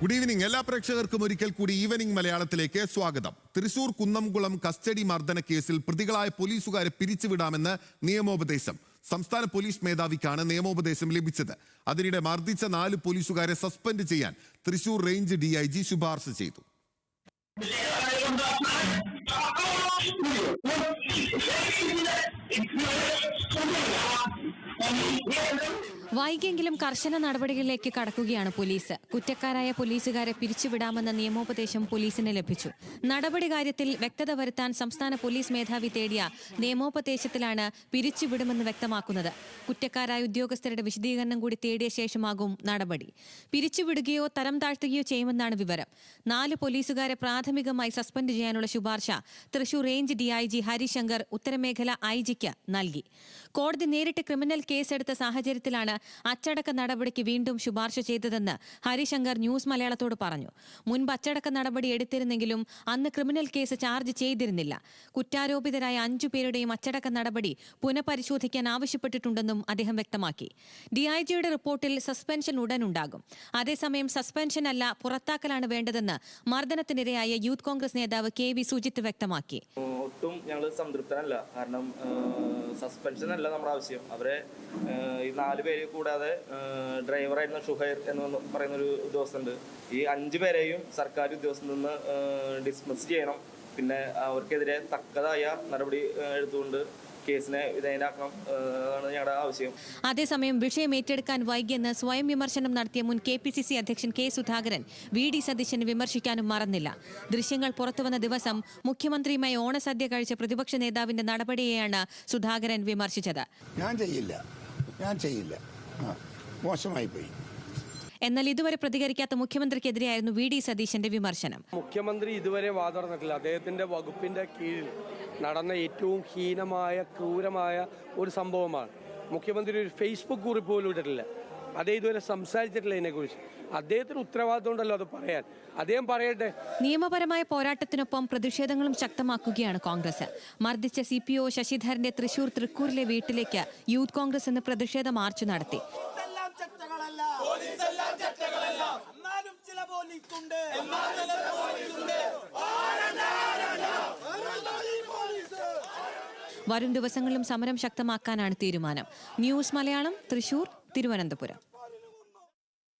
Good evening. എല്ലാ പ്രേക്ഷകർക്കും ഒരിക്കൽ കൂടി ഈവനിംഗ് മലയാളത്തിലേക്ക് സ്വാഗതം. തൃശൂർ കുന്നംകുളം കസ്റ്റഡി മർദ്ദന കേസിൽ പ്രതികളായ പോലീസുകാരെ പിരിച്ചുവിടാമെന്ന് നിയമോപദേശം. സംസ്ഥാന പോലീസ് മേധാവിക്കാണ് നിയമോപദേശം ലഭിച്ചത്. അതിനിടെ മർദ്ദിച്ച 4 പോലീസുകാരെ സസ്പെൻഡ് ചെയ്യാൻ തൃശൂർ റേഞ്ച് DIG ശുപാർശ ചെയ്തു. വൈകിയെങ്കിലും കർശന നടപടികളിലേക്ക് കടക്കുകയാണ് പോലീസ്. കുറ്റക്കാരായ പോലീസുകാരെ പിരിച്ചുവിടാമെന്ന നിയമോപദേശം പോലീസിന് ലഭിച്ചു. നടപടി കാര്യത്തിൽ വ്യക്തത വരുത്താൻ സംസ്ഥാന പോലീസ് മേധാവി തേടിയ നിയമോപദേശത്തിലാണ് പിരിച്ചുവിടുമെന്ന് വ്യക്തമാക്കുന്നത്. കുറ്റക്കാരായ ഉദ്യോഗസ്ഥരുടെ വിശദീകരണം കൂടി തേടിയ ശേഷമാകും നടപടി. പിരിച്ചുവിടുകയോ തരം താഴ്ത്തുകയോ ചെയ്യുമെന്നാണ് വിവരം. 4 പോലീസുകാരെ പ്രാഥമികമായി സസ്പെൻഡ് ചെയ്യാനുള്ള ശുപാർശ തൃശൂർ റേഞ്ച് DIG ഹരിശങ്കർ ഉത്തരമേഖല IG-ക്ക് നൽകി. കോടതി നേരിട്ട് ക്രിമിനൽ കേസെടുത്ത സാഹചര്യത്തിലാണ് അച്ചടക്ക നടപടിക്ക് വീണ്ടും ശുപാർശ ചെയ്തതെന്ന് ഹരിശങ്കർ ന്യൂസ് മലയാളത്തോട് പറഞ്ഞു. മുൻപ് അച്ചടക്ക നടപടി എടുത്തിരുന്നെങ്കിലും അന്ന് ക്രിമിനൽ കേസ് ചാർജ് ചെയ്തിരുന്നില്ല. കുറ്റാരോപിതരായ 5 പേരുടെയും അച്ചടക്ക നടപടി പുനഃപരിശോധിക്കാൻ ആവശ്യപ്പെട്ടിട്ടുണ്ടെന്നും അദ്ദേഹം വ്യക്തമാക്കി. DIG-യുടെ റിപ്പോർട്ടിൽ സസ്പെൻഷൻ ഉടനുണ്ടാകും. അതേസമയം സസ്പെൻഷൻ അല്ല, പുറത്താക്കലാണ് വേണ്ടതെന്ന് മർദ്ദനത്തിനിരയായ യൂത്ത് കോൺഗ്രസ് നേതാവ് KV സുജിത്ത് വ്യക്തമാക്കി. ഒട്ടും ഞങ്ങൾ സംതൃപ്തനല്ല. കാരണം സസ്പെൻഷൻ അല്ല നമ്മുടെ ആവശ്യം. അവരെ ഈ 4 പേര് കൂടാതെ ഡ്രൈവറായിരുന്ന ഷുഹൈർ എന്ന് പറയുന്നൊരു ഉദ്യോഗസ്ഥനുണ്ട്. ഈ 5 പേരെയും സർക്കാർ ഉദ്യോഗസ്ഥനിൽ നിന്ന് ഡിസ്മിസ് ചെയ്യണം. പിന്നെ അവർക്കെതിരെ തക്കതായ നടപടി എടുത്തുകൊണ്ട് കേസിനെ വിധേയനാക്കണം ആണ് ഞങ്ങളുടെ ആവശ്യം. അതേസമയം വിഷയം ഏറ്റെടുക്കാൻ വൈകിയെന്ന് സ്വയം വിമർശനം നടത്തിയ മുൻ KPCC അധ്യക്ഷൻ K സുധാകരൻ VD സതീശനെ വിമർശിക്കാനും മറന്നില്ല. ദൃശ്യങ്ങൾ പുറത്തുവന്ന ദിവസം മുഖ്യമന്ത്രിയുമായി ഓണസദ്യ കഴിച്ച പ്രതിപക്ഷ നേതാവിന്റെ നടപടിയെയാണ് സുധാകരൻ വിമർശിച്ചത്. ഞാൻ ചെയ്യില്ല, മോശമായി പോയി. എന്നാൽ ഇതുവരെ പ്രതികരിക്കാത്ത മുഖ്യമന്ത്രിക്കെതിരെയായിരുന്നു VD സതീശന്റെ വിമർശനം. മുഖ്യമന്ത്രി ഇതുവരെ വാതുറന്നിട്ടില്ല. അദ്ദേഹത്തിന്റെ വകുപ്പിന്റെ കീഴിൽ നടന്ന ഏറ്റവും ഹീനമായ ക്രൂരമായ ഒരു സംഭവമാണ്. മുഖ്യമന്ത്രി ഒരു ഫേസ്ബുക്ക് കുറിപ്പ് പോലും ഇട്ടിട്ടില്ല. അദ്ദേഹം ഇതുവരെ സംസാരിച്ചിട്ടില്ല ഇതിനെക്കുറിച്ച്. അദ്ദേഹത്തിന് ഉത്തരവാദിത്വം ഉണ്ടല്ലോ അത് പറയാൻ. അദ്ദേഹം പറയട്ടെ. നിയമപരമായ പോരാട്ടത്തിനൊപ്പം പ്രതിഷേധങ്ങളും ശക്തമാക്കുകയാണ് കോൺഗ്രസ്. മർദ്ദിച്ച CPO ശശിധരന്റെ തൃശൂർ തൃക്കൂരിലെ വീട്ടിലേക്ക് യൂത്ത് കോൺഗ്രസ് ഇന്ന് പ്രതിഷേധ മാർച്ച് നടത്തി. വരും ദിവസങ്ങളിലും സമരം ശക്തമാക്കാനാണ് തീരുമാനം. ന്യൂസ് മലയാളം, തൃശൂർ, തിരുവനന്തപുരം.